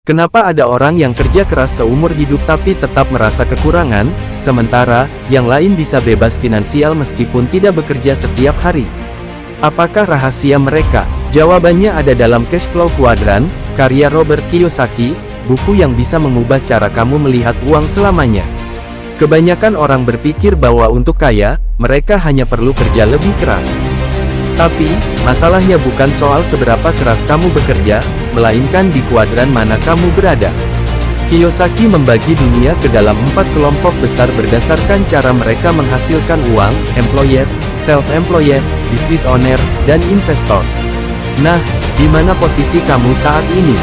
Kenapa ada orang yang kerja keras seumur hidup tapi tetap merasa kekurangan, sementara yang lain bisa bebas finansial meskipun tidak bekerja setiap hari? Apakah rahasia mereka? Jawabannya ada dalam Cash Flow Quadrant, karya Robert Kiyosaki, buku yang bisa mengubah cara kamu melihat uang selamanya. Kebanyakan orang berpikir bahwa untuk kaya, mereka hanya perlu kerja lebih keras. Tapi, masalahnya bukan soal seberapa keras kamu bekerja, melainkan di kuadran mana kamu berada. Kiyosaki membagi dunia ke dalam 4 kelompok besar berdasarkan cara mereka menghasilkan uang: employed, self-employed, business owner, dan investor. Nah, di mana posisi kamu saat ini?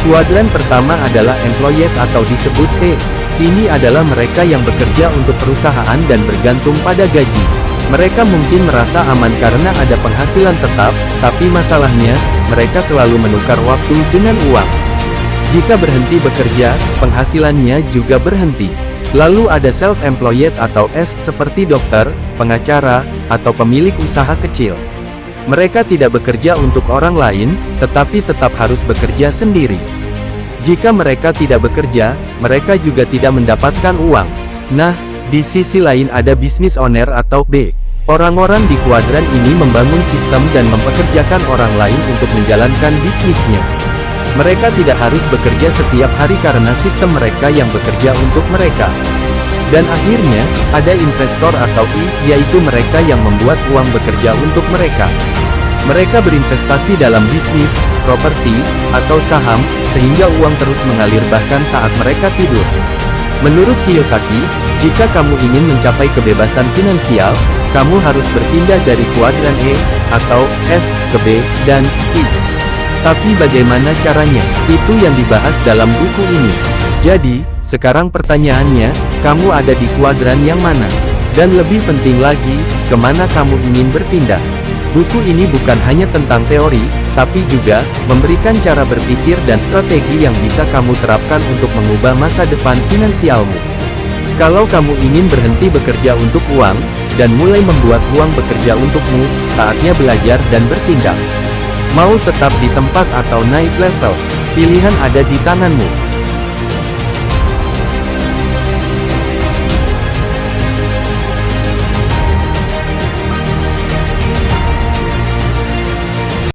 Kuadran pertama adalah employed atau disebut E. Ini adalah mereka yang bekerja untuk perusahaan dan bergantung pada gaji. Mereka mungkin merasa aman karena ada penghasilan tetap, tapi masalahnya, mereka selalu menukar waktu dengan uang. Jika berhenti bekerja, penghasilannya juga berhenti. Lalu ada self-employed atau S seperti dokter, pengacara, atau pemilik usaha kecil. Mereka tidak bekerja untuk orang lain, tetapi tetap harus bekerja sendiri. Jika mereka tidak bekerja, mereka juga tidak mendapatkan uang. Nah, di sisi lain ada business owner atau B. Orang-orang di kuadran ini membangun sistem dan mempekerjakan orang lain untuk menjalankan bisnisnya. Mereka tidak harus bekerja setiap hari karena sistem mereka yang bekerja untuk mereka. Dan akhirnya, ada investor atau I, yaitu mereka yang membuat uang bekerja untuk mereka. Mereka berinvestasi dalam bisnis, properti, atau saham, sehingga uang terus mengalir bahkan saat mereka tidur. Menurut Kiyosaki, jika kamu ingin mencapai kebebasan finansial, kamu harus berpindah dari kuadran E, atau S, ke B, dan I. Tapi bagaimana caranya? Itu yang dibahas dalam buku ini. Jadi, sekarang pertanyaannya, kamu ada di kuadran yang mana? Dan lebih penting lagi, kemana kamu ingin berpindah? Buku ini bukan hanya tentang teori, tapi juga memberikan cara berpikir dan strategi yang bisa kamu terapkan untuk mengubah masa depan finansialmu. Kalau kamu ingin berhenti bekerja untuk uang, dan mulai membuat uang bekerja untukmu, saatnya belajar dan bertindak. Mau tetap di tempat atau naik level? Pilihan ada di tanganmu.